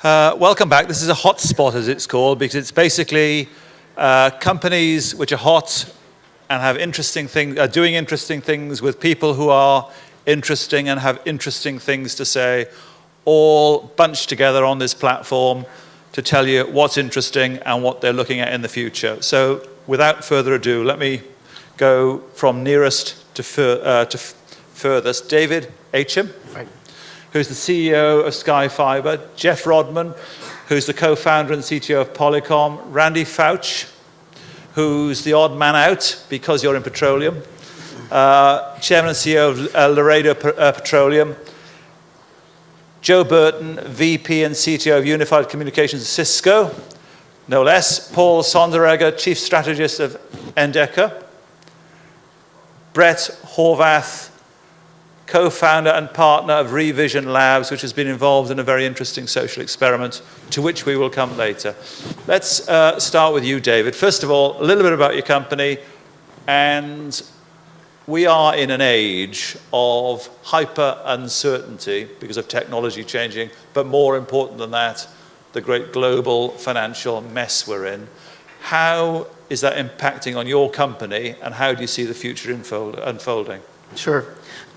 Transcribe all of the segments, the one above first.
Welcome back. This is a hotspot, as it's called, because it's basically companies which are hot and have interesting things, are doing interesting things with people who are interesting and have interesting things to say, all bunched together on this platform to tell you what's interesting and what they're looking at in the future. So without further ado, let me go from nearest to furthest. David Acham, Right. who's the CEO of SkyFiber, Jeff Rodman, who's the co-founder and CTO of Polycom, Randy Foutch, who's the odd man out because you're in Petroleum, Chairman and CEO of Laredo Petroleum, Joe Burton, VP and CTO of Unified Communications at Cisco, no less, Paul Sonderegger, Chief Strategist of Endeca, Brett Horvath, co-founder and partner of Revision Labs, which has been involved in a very interesting social experiment, to which we will come later. Let's start with you, David. First of all, a little bit about your company. And we are in an age of hyper uncertainty because of technology changing, but more important than that, the great global financial mess we're in. How is that impacting on your company, and how do you see the future unfolding? Sure.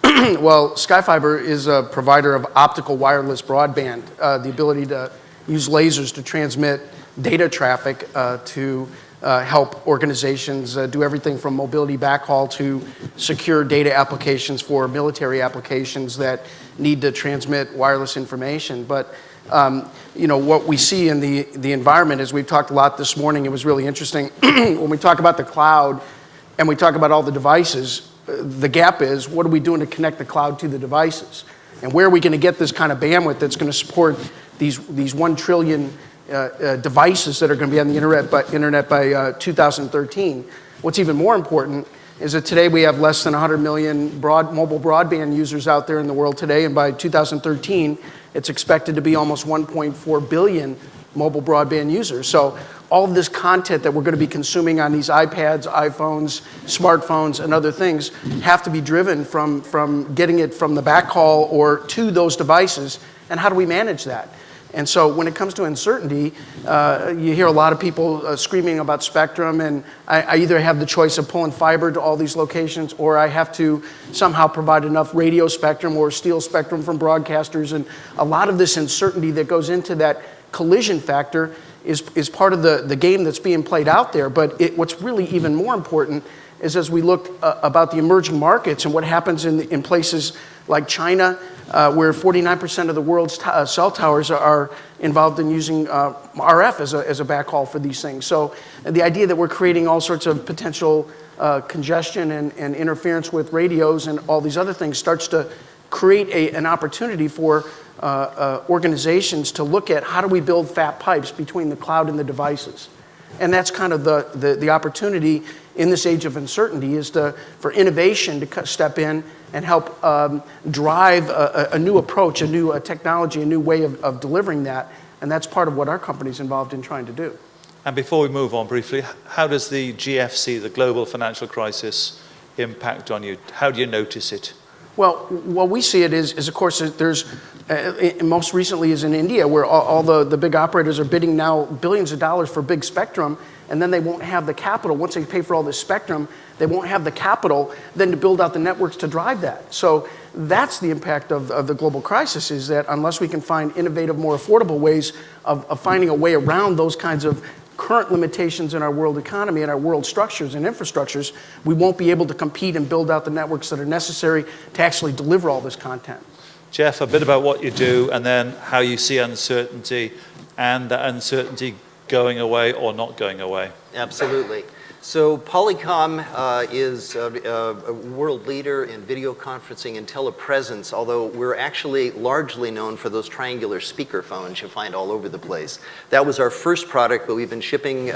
Well, SkyFiber is a provider of optical wireless broadband, the ability to use lasers to transmit data traffic to help organizations do everything from mobility backhaul to secure data applications for military applications that need to transmit wireless information. But you know, what we see in the environment, as we've talked a lot this morning, it was really interesting. When we talk about the cloud and we talk about all the devices, the gap is, what are we doing to connect the cloud to the devices? And where are we going to get this kind of bandwidth that's going to support these 1 trillion devices that are going to be on the internet by 2013? What's even more important is that today we have less than 100 million mobile broadband users out there in the world today, and by 2013, it's expected to be almost 1.4 billion mobile broadband users. So all of this content that we're going to be consuming on these iPads, iPhones, smartphones, and other things have to be driven from getting it from the backhaul or to those devices. And how do we manage that? And so when it comes to uncertainty, you hear a lot of people screaming about spectrum, and I either have the choice of pulling fiber to all these locations, or I have to somehow provide enough radio spectrum or steal spectrum from broadcasters. And a lot of this uncertainty that goes into that collision factor is part of the game that's being played out there. But what's really even more important is, as we look about the emerging markets and what happens in places like China, where 49% of the world's cell towers are involved in using RF as a backhaul for these things. So the idea that we're creating all sorts of potential congestion and interference with radios and all these other things starts to create an opportunity for organizations to look at, how do we build fat pipes between the cloud and the devices? And that's kind of the opportunity in this age of uncertainty, is for innovation to step in and help drive a new approach, a new technology, a new way of delivering that. And that's part of what our company's involved in trying to do. And before we move on briefly, how does the GFC, the global financial crisis, impact on you? How do you notice it? Well, what we see it is of course, there's, most recently is in India, where all the big operators are bidding now billions of dollars for big spectrum, and then they won't have the capital. Once they pay for all this spectrum, they won't have the capital then to build out the networks to drive that. So that's the impact of the global crisis, is that unless we can find innovative, more affordable ways of finding a way around those kinds of current limitations in our world economy and our world structures and infrastructures, we won't be able to compete and build out the networks that are necessary to actually deliver all this content. Jeff, a bit about what you do, and then how you see uncertainty, and the uncertainty going away or not going away. Absolutely. So Polycom is a world leader in video conferencing and telepresence, although we're actually largely known for those triangular speaker phones you find all over the place. That was our first product, but we've been shipping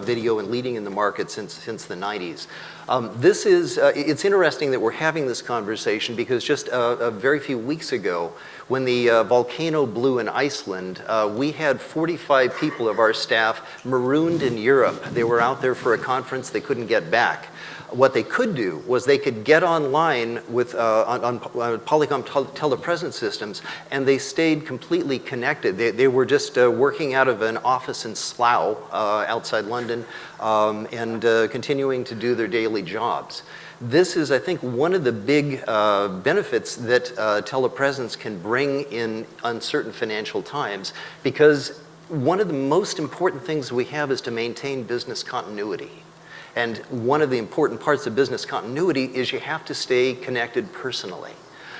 video and leading in the market since the 90s. It's interesting that we're having this conversation, because just a very few weeks ago, When the volcano blew in Iceland, we had 45 people of our staff marooned in Europe. They were out there for a conference, they couldn't get back. What they could do was they could get online with on Polycom telepresence systems, and they stayed completely connected. They were just working out of an office in Slough outside London and continuing to do their daily jobs. This is, I think, one of the big benefits that telepresence can bring in uncertain financial times, because one of the most important things we have is to maintain business continuity. And one of the important parts of business continuity is you have to stay connected personally.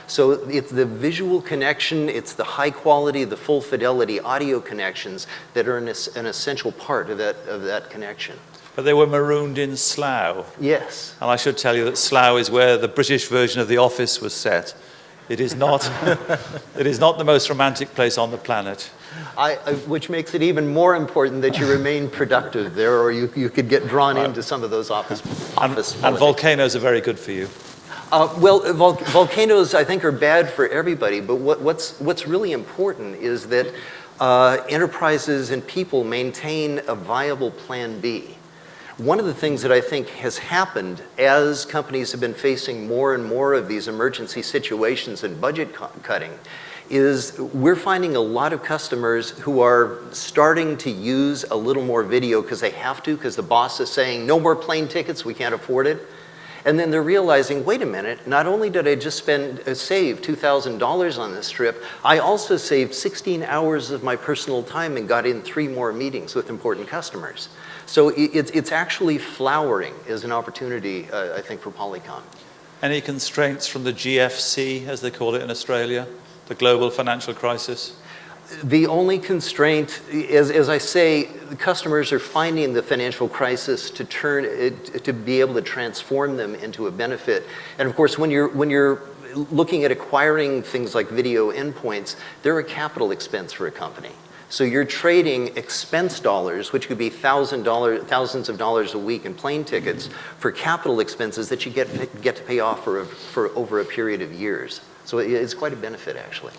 So it's the visual connection, it's the high quality, the full fidelity audio connections that are an essential part of that connection. But they were marooned in Slough. Yes. And I should tell you that Slough is where the British version of The Office was set. It is not, it is not the most romantic place on the planet. Which makes it even more important that you remain productive there, or you could get drawn into some of those office And volcanoes are very good for you. Volcanoes, I think, are bad for everybody, but what's really important is that enterprises and people maintain a viable plan B. One of the things that I think has happened as companies have been facing more and more of these emergency situations and budget cutting is we're finding a lot of customers who are starting to use a little more video because they have to, because the boss is saying, no more plane tickets, we can't afford it. And then they're realizing, wait a minute, not only did I just save $2,000 on this trip, I also saved 16 hours of my personal time and got in 3 more meetings with important customers. So it's actually flowering as an opportunity, I think, for Polycom. Any constraints from the GFC, as they call it in Australia, the global financial crisis? The only constraint, as I say, the customers are finding the financial crisis to be able to transform them into a benefit. And of course, when you're looking at acquiring things like video endpoints, they're a capital expense for a company. So you're trading expense dollars, which could be thousands of dollars a week in plane tickets, for capital expenses that you get to pay off for over a period of years. So it's quite a benefit, actually.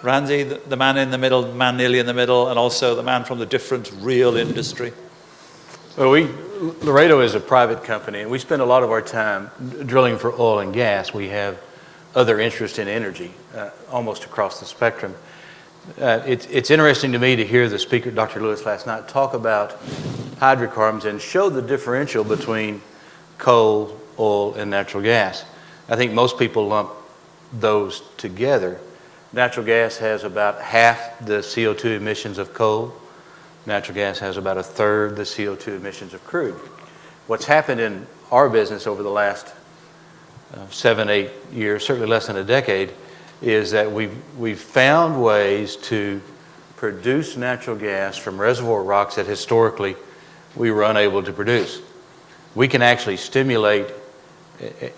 Randy, the man in the middle, the man nearly in the middle, and also the man from the different real industry. Well, Laredo is a private company, and we spend a lot of our time drilling for oil and gas. We have other interests in energy, almost across the spectrum. It's interesting to me to hear the speaker, Dr. Lewis, last night talk about hydrocarbons and show the differential between coal, oil, and natural gas. I think most people lump those together. Natural gas has about half the CO2 emissions of coal. Natural gas has about 1/3 the CO2 emissions of crude. What's happened in our business over the last 7, 8 years, certainly less than a decade, is that we've found ways to produce natural gas from reservoir rocks that historically we were unable to produce. We can actually stimulate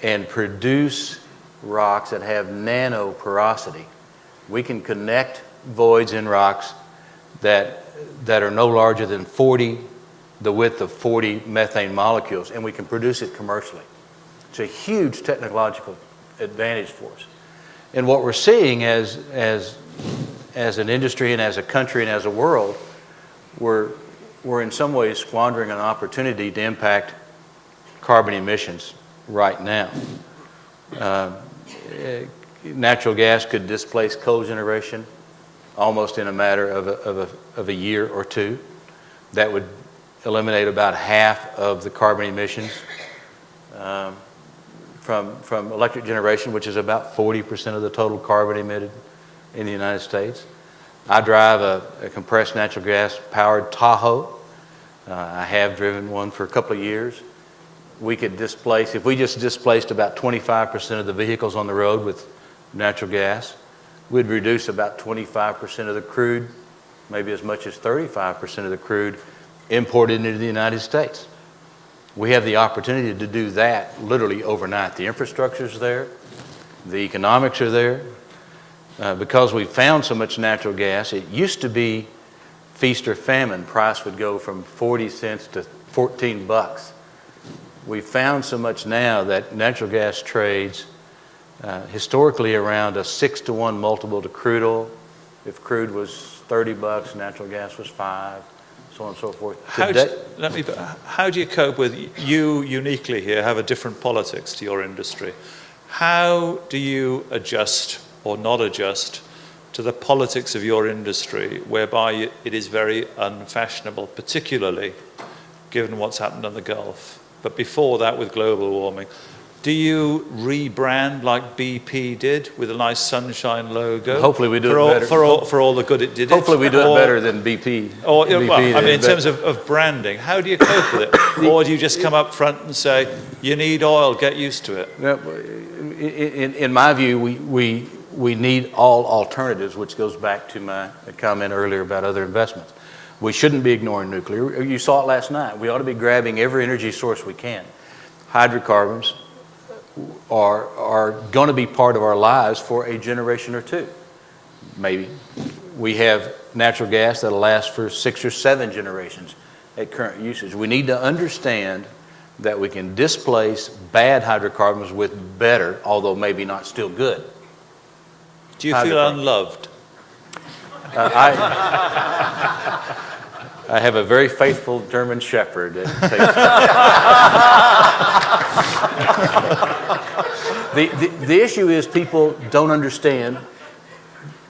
and produce rocks that have nano porosity. We can connect voids in rocks that are no larger than the width of 40 methane molecules, and we can produce it commercially. It's a huge technological advantage for us. And what we're seeing as an industry and as a country and as a world, we're in some ways squandering an opportunity to impact carbon emissions right now. Natural gas could displace coal generation almost in a matter of a year or two. That would eliminate about half of the carbon emissions from electric generation, which is about 40% of the total carbon emitted in the United States. I drive a compressed natural gas powered Tahoe. I have driven one for a couple of years. We could displace, if we just displaced about 25% of the vehicles on the road with natural gas, we'd reduce about 25% of the crude, maybe as much as 35% of the crude imported into the United States. We have the opportunity to do that literally overnight. The infrastructure's there, the economics are there. Because we found so much natural gas, it used to be feast or famine. Price would go from 40 cents to 14 bucks. We found so much now that natural gas trades historically around a 6-to-1 multiple to crude oil. If crude was $30, natural gas was $5, so on and so forth. How do you cope with, you uniquely here have a different politics to your industry. How do you adjust or not adjust to the politics of your industry, whereby it is very unfashionable, particularly given what's happened in the Gulf? But before that, with global warming, do you rebrand like BP did with a nice sunshine logo? Hopefully we do it better. For all the good it did. Hopefully we do it better than BP. Or, BP well, I mean, in terms of branding, how do you cope with it? Or do you just come up front and say, you need oil, get used to it? In my view, we need all alternatives, which goes back to my comment earlier about other investments. We shouldn't be ignoring nuclear. You saw it last night. We ought to be grabbing every energy source we can. Hydrocarbons are going to be part of our lives for a generation or two, maybe. We have natural gas that'll last for 6 or 7 generations at current usage. We need to understand that we can displace bad hydrocarbons with better, although maybe not still good. Do you feel unloved? I have a very faithful German Shepherd. The issue is people don't understand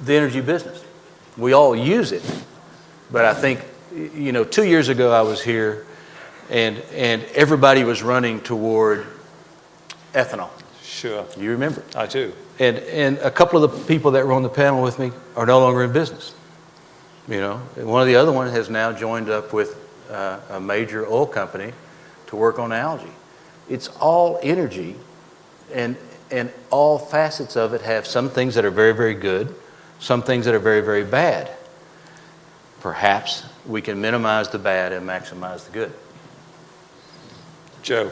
the energy business. We all use it, but I think, 2 years ago I was here, and everybody was running toward ethanol. Sure. You remember? I do. And a couple of the people that were on the panel with me are no longer in business. One of the other ones has now joined up with a major oil company to work on algae. It's all energy, and all facets of it have some things that are very, very good, some things that are very, very bad. Perhaps we can minimize the bad and maximize the good. Joe.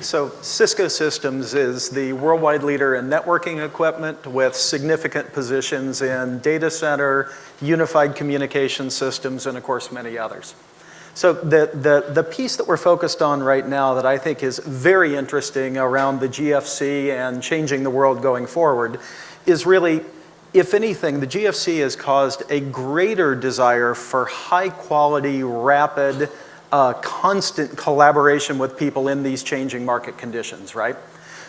So Cisco Systems is the worldwide leader in networking equipment with significant positions in data center, unified communication systems, and of course many others. So the piece that we're focused on right now that I think is very interesting around the GFC and changing the world going forward is really, if anything, the GFC has caused a greater desire for high quality, rapid, constant collaboration with people in these changing market conditions, right?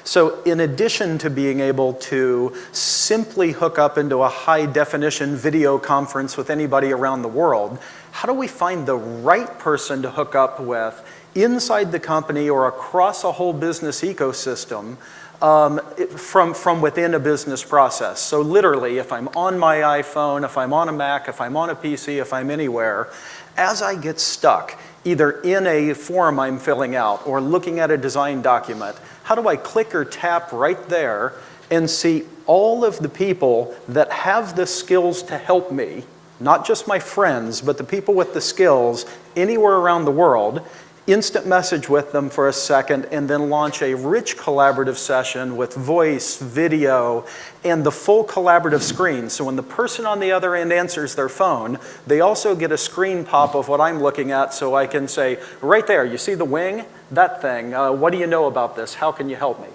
So in addition to being able to simply hook up into a high definition video conference with anybody around the world, how do we find the right person to hook up with inside the company or across a whole business ecosystem from within a business process? So literally, if I'm on my iPhone, if I'm on a Mac, if I'm on a PC, if I'm anywhere, as I get stuck, either in a form I'm filling out or looking at a design document, how do I click or tap right there and see all of the people that have the skills to help me, not just my friends, but the people with the skills anywhere around the world, instant message with them for a second, and then launch a rich collaborative session with voice, video, and the full collaborative screen. So when the person on the other end answers their phone, they also get a screen pop of what I'm looking at, so I can say, right there, you see the wing? That thing. What do you know about this? How can you help me?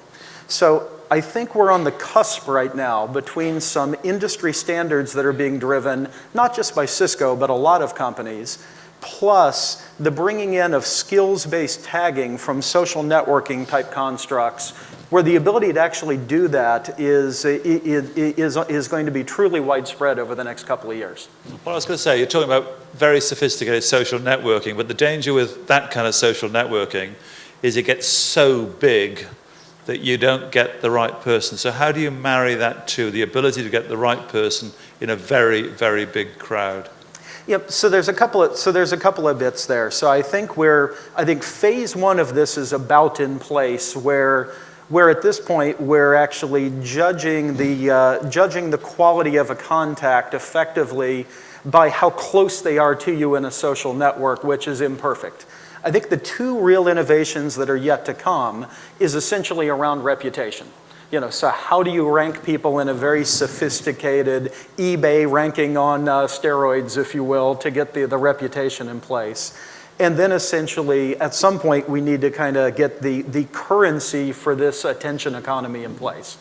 So I think we're on the cusp right now between some industry standards that are being driven, not just by Cisco, but a lot of companies, plus the bringing in of skills-based tagging from social networking type constructs, where the ability to actually do that is going to be truly widespread over the next couple of years. Well, I was going to say, you're talking about very sophisticated social networking, but the danger with that kind of social networking is it gets so big that you don't get the right person. So how do you marry that to the ability to get the right person in a very, very big crowd? Yep. So there's a couple of bits there. So I think phase one of this is about in place, where at this point we're actually judging the quality of a contact effectively by how close they are to you in a social network, which is imperfect. I think the two real innovations that are yet to come is essentially around reputation. So how do you rank people in a very sophisticated eBay ranking on steroids, if you will, to get the reputation in place? And then essentially, at some point, we need to kind of get the currency for this attention economy in place.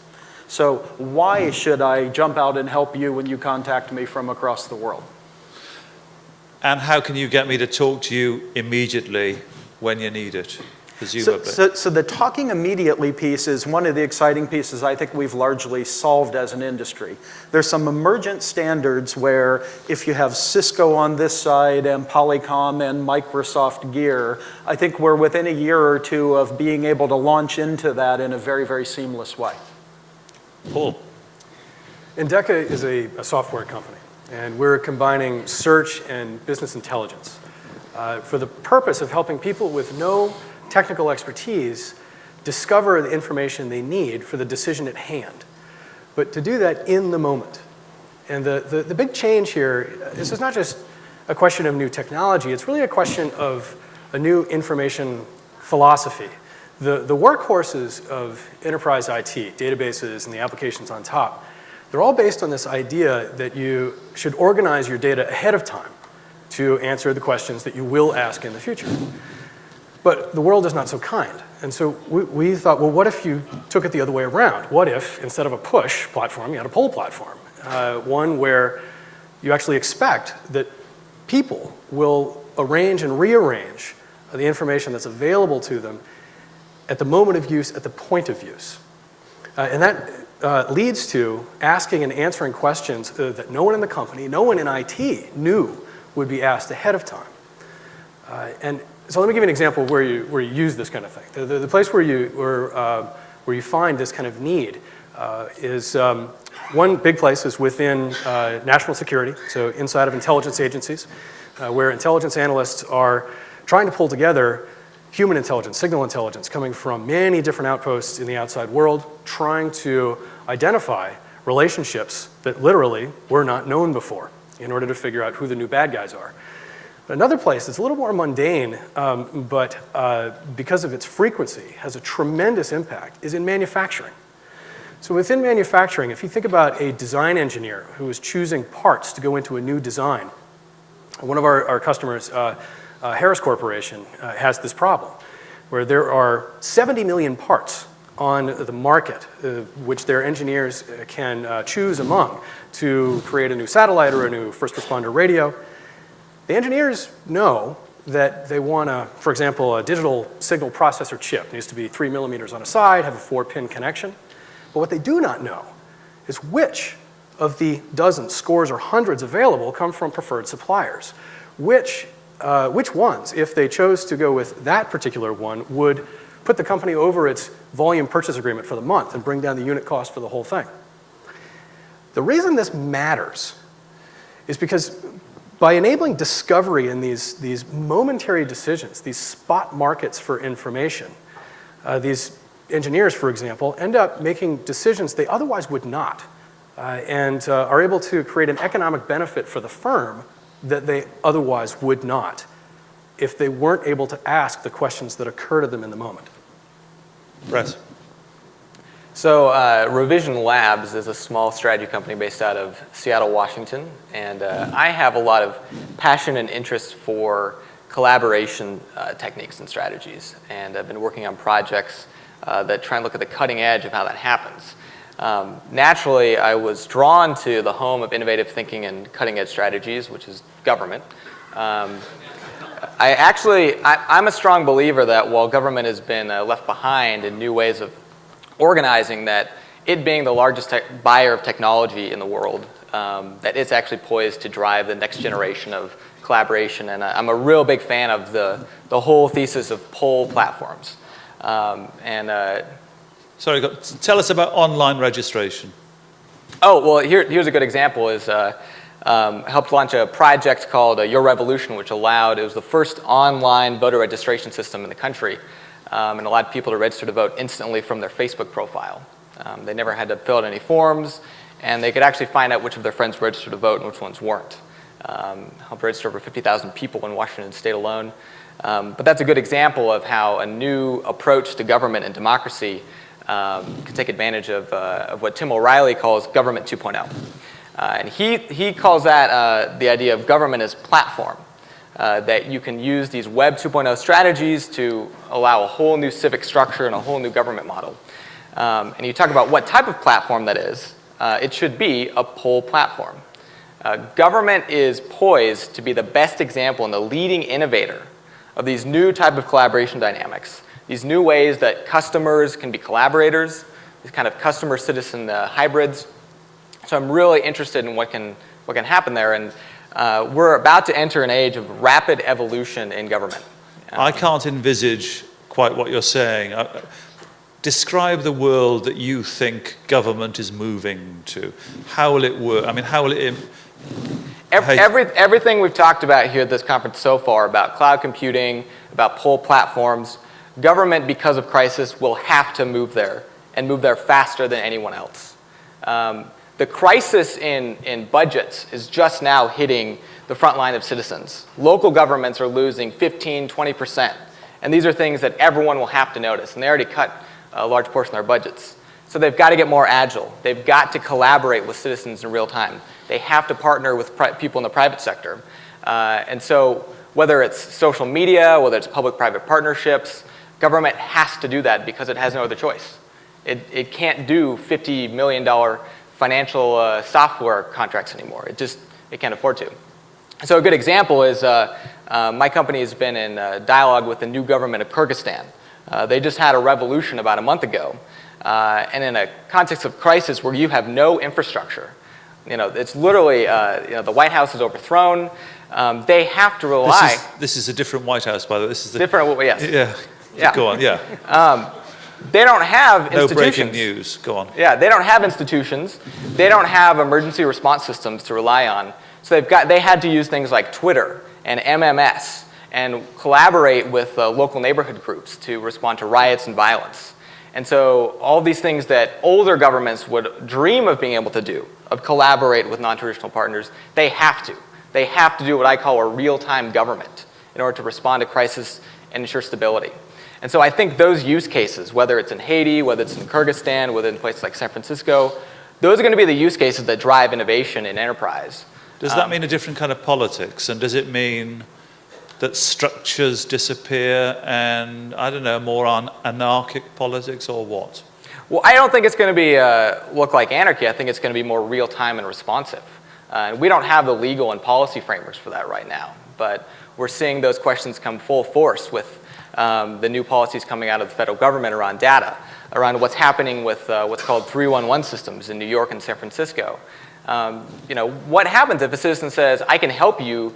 So why should I jump out and help you when you contact me from across the world? And how can you get me to talk to you immediately when you need it, presumably? So the talking immediately piece is one of the exciting pieces I think we've largely solved as an industry. There's some emergent standards where if you have Cisco on this side and Polycom and Microsoft gear, I think we're within a year or two of being able to launch into that in a very, very seamless way. Paul. Endeca is a software company, and we're combining search and business intelligence for the purpose of helping people with no technical expertise discover the information they need for the decision at hand, but to do that in the moment. And the big change here, this is not just a question of new technology, it's really a question of a new information philosophy. The workhorses of enterprise IT, databases and the applications on top, they're all based on this idea that you should organize your data ahead of time to answer the questions that you will ask in the future. But the world is not so kind. And so we thought, well, what if you took it the other way around? What if, instead of a push platform, you had a pull platform? One where you actually expect that people will arrange and rearrange the information that's available to them at the moment of use, at the point of use. And that leads to asking and answering questions that no one in the company, no one in IT knew would be asked ahead of time. And so let me give you an example of where you use this kind of thing. The place where you find this kind of need is one big place is within national security, so inside of intelligence agencies, where intelligence analysts are trying to pull together human intelligence, signal intelligence coming from many different outposts in the outside world, trying to identify relationships that literally were not known before in order to figure out who the new bad guys are. Another place that's a little more mundane, but because of its frequency, has a tremendous impact, is in manufacturing. So within manufacturing, if you think about a design engineer who is choosing parts to go into a new design, one of our customers, Harris Corporation, has this problem, where there are 70 million parts on the market, which their engineers can choose among to create a new satellite or a new first responder radio. The engineers know that they want for example, a digital signal processor chip. It needs to be 3 millimeters on a side, have a 4-pin connection. But what they do not know is which of the dozens, scores, or hundreds available come from preferred suppliers. Which ones, if they chose to go with that particular one, would put the company over its volume purchase agreement for the month and bring down the unit cost for the whole thing. The reason this matters is because by enabling discovery in these momentary decisions, these spot markets for information, these engineers, for example, end up making decisions they otherwise would not, and are able to create an economic benefit for the firm that they otherwise would not if they weren't able to ask the questions that occur to them in the moment. Brett. So Revision Labs is a small strategy company based out of Seattle, Washington, and I have a lot of passion and interest for collaboration techniques and strategies, and I've been working on projects that try and look at the cutting edge of how that happens. Naturally, I was drawn to the home of innovative thinking and cutting edge strategies, which is government. I'm a strong believer that while government has been left behind in new ways of organizing, that it being the largest buyer of technology in the world, that it's actually poised to drive the next generation of collaboration. And I'm a real big fan of the whole thesis of pull platforms. Sorry, tell us about online registration. Oh, well, here's a good example. Is helped launch a project called Your Revolution, which it was the first online voter registration system in the country, and allowed people to register to vote instantly from their Facebook profile. They never had to fill out any forms, and they could actually find out which of their friends registered to vote and which ones weren't. Helped register over 50,000 people in Washington state alone. But that's a good example of how a new approach to government and democracy can take advantage of what Tim O'Reilly calls government 2.0. And he calls that the idea of government as platform, that you can use these Web 2.0 strategies to allow a whole new civic structure and a whole new government model. And you talk about what type of platform that is, it should be a pull platform. Government is poised to be the best example and the leading innovator of these new type of collaboration dynamics, these new ways that customers can be collaborators, these kind of customer-citizen hybrids. So I'm really interested in what can happen there, and we're about to enter an age of rapid evolution in government. I can't envisage quite what you're saying. Describe the world that you think government is moving to. How will it work? I mean, how will it... Everything we've talked about here at this conference so far about cloud computing, about pull platforms, government, because of crisis, will have to move there and move there faster than anyone else. The crisis in budgets is just now hitting the front line of citizens. Local governments are losing 15, 20%. And these are things that everyone will have to notice. And they already cut a large portion of their budgets. So they've got to get more agile. They've got to collaborate with citizens in real time. They have to partner with people in the private sector. And so whether it's social media, whether it's public-private partnerships, government has to do that because it has no other choice. It can't do $50 million financial software contracts anymore. It can't afford to. So a good example is my company has been in dialogue with the new government of Kyrgyzstan. They just had a revolution about a month ago. And in a context of crisis where you have no infrastructure, it's literally, the White House is overthrown. They have to rely. This is a different White House, by the way. This is different. Yes. Yeah. Go on. Yeah. They don't have no institutions. Breaking news. Go on. Yeah. They don't have institutions. They don't have emergency response systems to rely on. So they had to use things like Twitter and MMS and collaborate with local neighborhood groups to respond to riots and violence. And so all these things that older governments would dream of being able to do, of collaborate with non-traditional partners, they have to. They have to do what I call a real-time government in order to respond to crisis and ensure stability. And so I think those use cases, whether it's in Haiti, whether it's in Kyrgyzstan, whether in places like San Francisco, those are going to be the use cases that drive innovation in enterprise. Does that mean a different kind of politics? And does it mean that structures disappear and, I don't know, more on anarchic politics or what? Well, I don't think it's going to be look like anarchy. I think it's going to be more real-time and responsive. We don't have the legal and policy frameworks for that right now, but we're seeing those questions come full force with the new policies coming out of the federal government around data, around what's happening with what's called 311 systems in New York and San Francisco. What happens if a citizen says, I can help you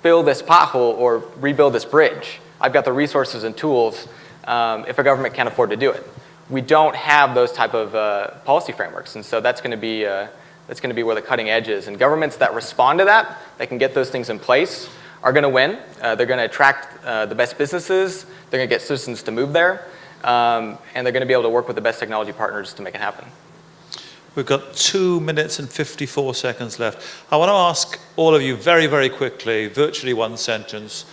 fill this pothole or rebuild this bridge? I've got the resources and tools if a government can't afford to do it. We don't have those type of policy frameworks, and so that's going to be where the cutting edge is. And governments that respond to that can get those things in place, are going to win. They're going to attract the best businesses. They're going to get citizens to move there, and they're going to be able to work with the best technology partners to make it happen. We've got 2 minutes and 54 seconds left. I want to ask all of you very, very quickly, virtually one sentence.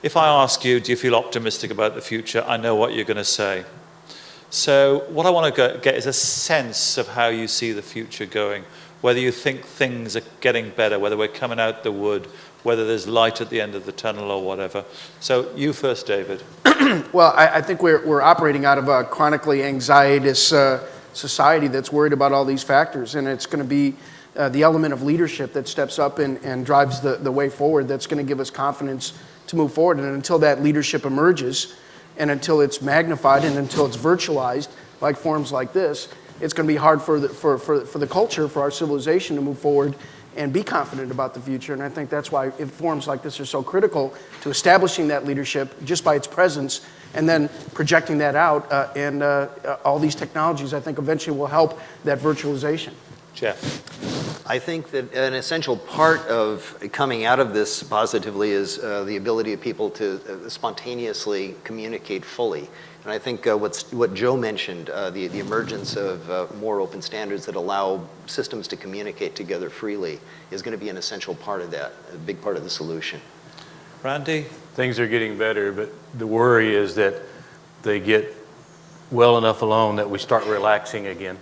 If I ask you, do you feel optimistic about the future? I know what you're going to say. So what I want to get is a sense of how you see the future going, whether you think things are getting better, whether we're coming out the wood, whether there's light at the end of the tunnel or whatever. So you first, David. Well, I think we're operating out of a chronically anxietous society that's worried about all these factors, and it's going to be the element of leadership that steps up and drives the way forward that's going to give us confidence to move forward. And until that leadership emerges, and until it's magnified, and until it's virtualized, like forums like this, it's going to be hard for the culture, for our civilization to move forward and be confident about the future. And I think that's why forums like this are so critical to establishing that leadership just by its presence, and then projecting that out. And all these technologies, I think, eventually will help that virtualization. Jeff. I think that an essential part of coming out of this positively is the ability of people to spontaneously communicate fully. And I think what Joe mentioned, the emergence of more open standards that allow systems to communicate together freely is going to be an essential part of that, a big part of the solution. Randy? Things are getting better, but the worry is that they get well enough along that we start relaxing again.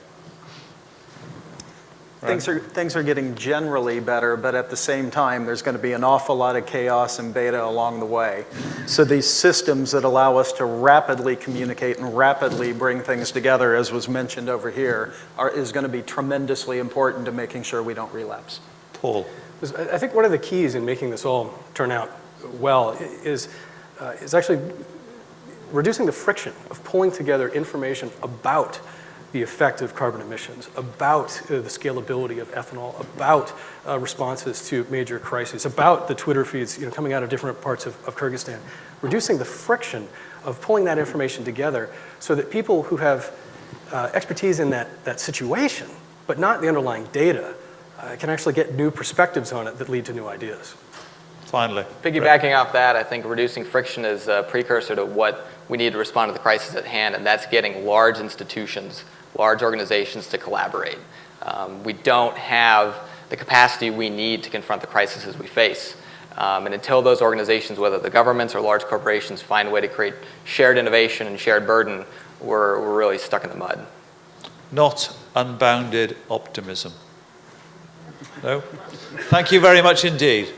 Things are getting generally better, but at the same time, there's going to be an awful lot of chaos and beta along the way. So these systems that allow us to rapidly communicate and rapidly bring things together, as was mentioned over here, is going to be tremendously important to making sure we don't relapse. Paul. I think one of the keys in making this all turn out well is actually reducing the friction of pulling together information about the effect of carbon emissions, about the scalability of ethanol, about responses to major crises, about the Twitter feeds coming out of different parts of Kyrgyzstan. Reducing the friction of pulling that information together so that people who have expertise in that situation, but not the underlying data, can actually get new perspectives on it that lead to new ideas. Finally. Piggybacking off that, I think reducing friction is a precursor to what we need to respond to the crisis at hand, and that's getting large institutions, large organizations to collaborate. We don't have the capacity we need to confront the crises we face. And until those organizations, whether the governments or large corporations, find a way to create shared innovation and shared burden, we're really stuck in the mud. Not unbounded optimism. No? Thank you very much indeed.